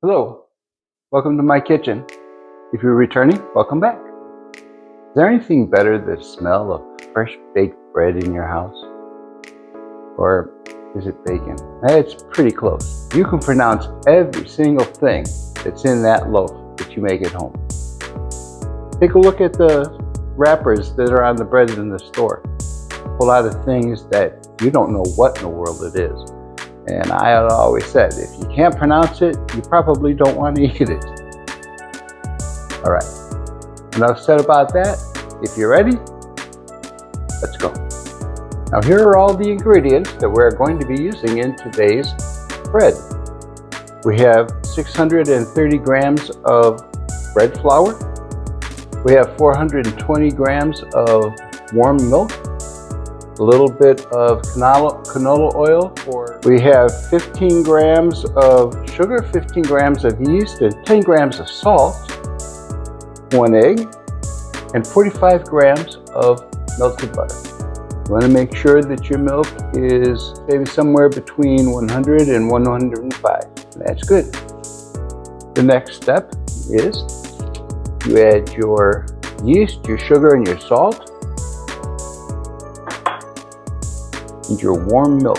Hello, welcome to my kitchen. If you're returning, welcome back. Is there anything better than the smell of fresh baked bread in your house? Or is it bacon? It's pretty close. You can pronounce every single thing that's in that loaf that you make at home. Take a look at the wrappers that are on the bread in the store. A whole lot of things that you don't know what in the world it is. And I always said, if you can't pronounce it, you probably don't want to eat it. All right, enough said about that. If you're ready, let's go. Now here are all the ingredients that we're going to be using in today's bread. We have 630 grams of bread flour. We have 420 grams of warm milk. A little bit of canola oil. We have 15 grams of sugar, 15 grams of yeast, and 10 grams of salt, 1 egg, and 45 grams of melted butter. You want to make sure that your milk is maybe somewhere between 100 and 105. That's good. The next step is you add your yeast, your sugar, and your salt, and your warm milk.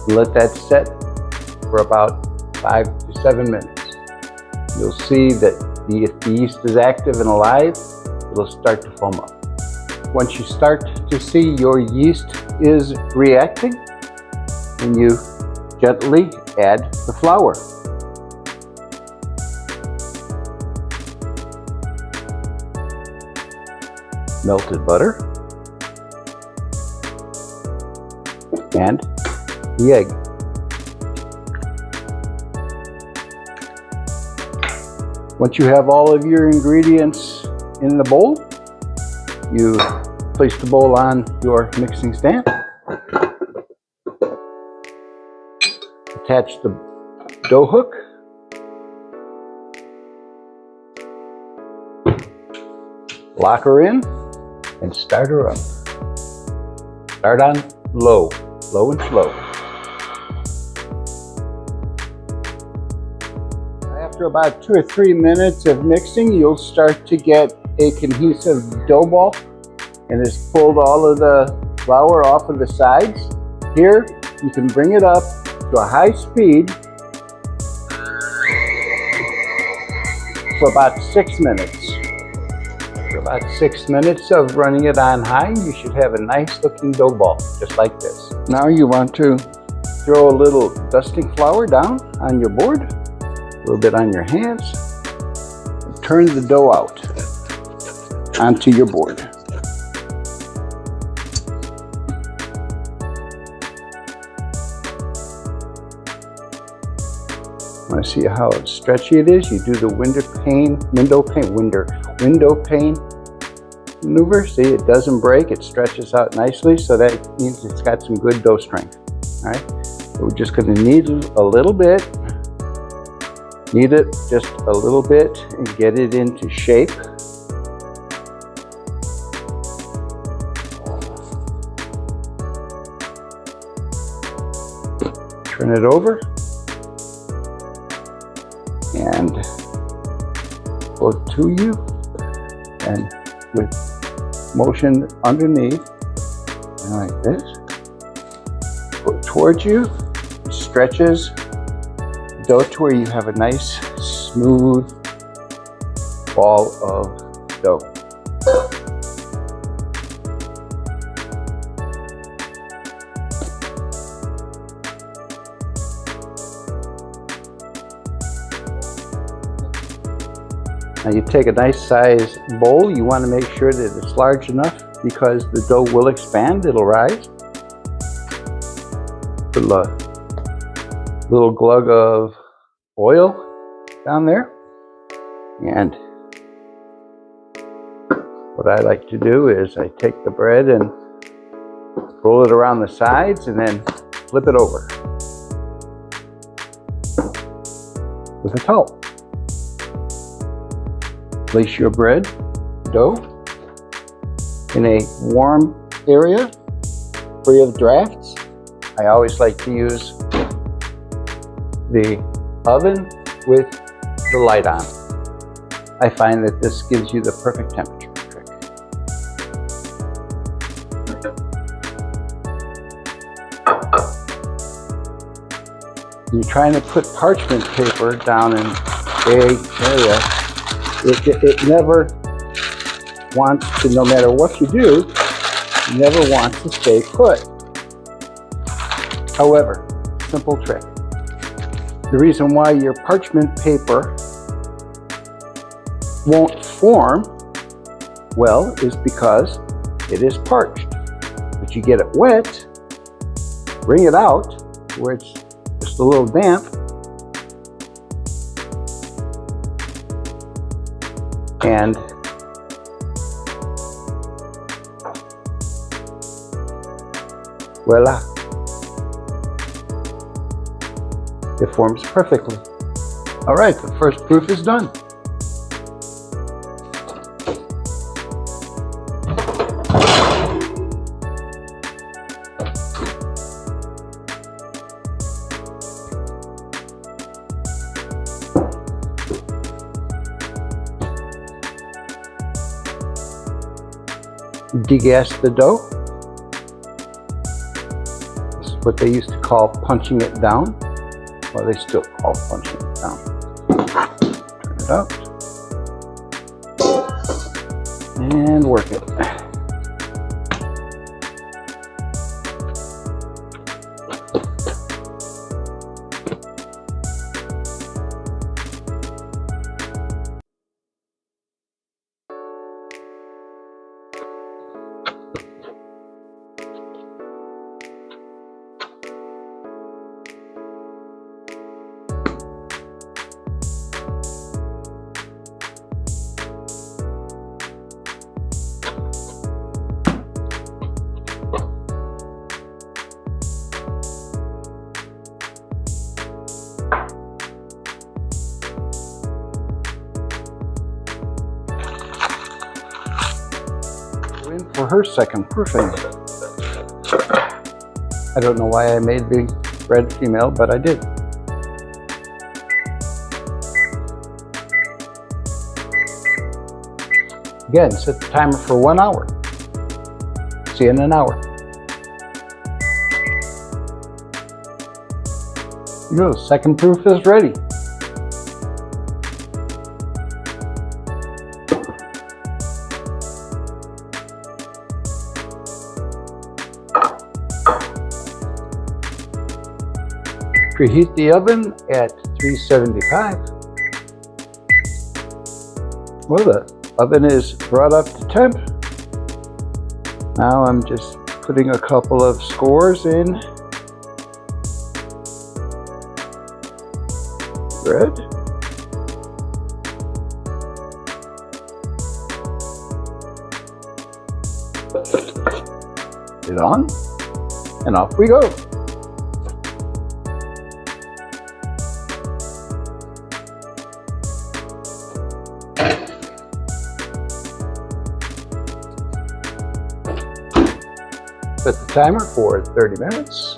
Let that set for about 5 to 7 minutes. You'll see that if the yeast is active and alive, it'll start to foam up. Once you start to see your yeast is reacting, then you gently add the flour. Melted butter, and the egg. Once you have all of your ingredients in the bowl, you place the bowl on your mixing stand. Attach the dough hook. Lock her in and start her up. Start on low and slow. After about 2 or 3 minutes of mixing, you'll start to get a cohesive dough ball, and it's pulled all of the flour off of the sides. Here, you can bring it up to a high speed for about 6 minutes. After about 6 minutes of running it on high, you should have a nice looking dough ball, just like this. Now you want to throw a little dusting flour down on your board, a little bit on your hands, and turn the dough out onto your board. Want to see how stretchy it is? You do the window pane maneuver. See, it doesn't break, it stretches out nicely, so that means it's got some good dough strength. All right, so we're just going to knead a little bit, knead it just a little bit, and get it into shape. Turn it over and go to you, and with motion underneath, like this, go towards you, stretches the dough to where you have a nice smooth ball of dough. Now you take a nice size bowl. You want to make sure that it's large enough because the dough will expand, it'll rise. Put a little glug of oil down there. And what I like to do is I take the bread and roll it around the sides and then flip it over with a towel. Place your bread dough in a warm area, free of drafts. I always like to use the oven with the light on. I find that this gives you the perfect temperature trick. You're trying to put parchment paper down in a area, it never wants to, no matter what you do, it never wants to stay put. However, simple trick. The reason why your parchment paper won't form well is because it is parched. But you get it wet, bring it out where it's just a little damp, and voila. It forms perfectly. All right, the first proof is done. Degas the dough. This is what they used to call punching it down. Well, they still call punching it down. Turn it up and work it. In for her second proofing. I don't know why I made the bread female, but I did. Again, set the timer for 1 hour. See you in an hour. Here you go, second proof is ready. Preheat the oven at 375. Well, the oven is brought up to temp. Now I'm just putting a couple of scores in. Bread. It on, and off we go. Set the timer for 30 minutes.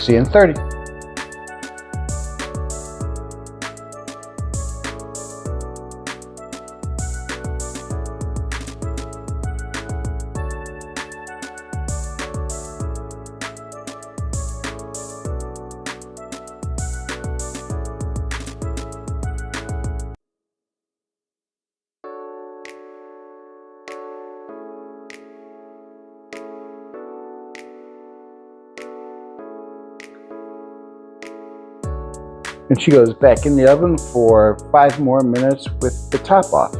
See you in 30. And she goes back in the oven for 5 more minutes with the top off.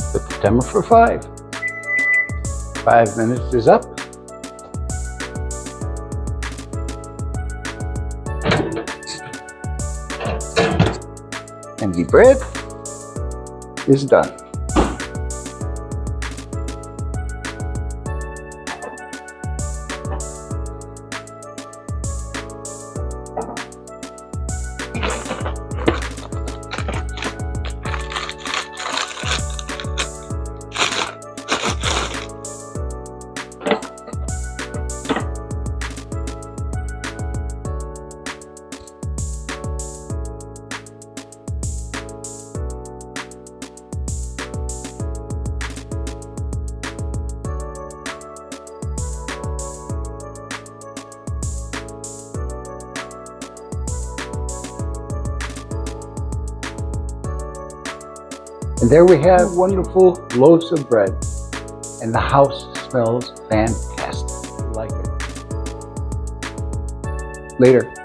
Set the timer for 5. 5 minutes is up. And the bread is done. And there we have wonderful loaves of bread. And the house smells fantastic. I like it. Later.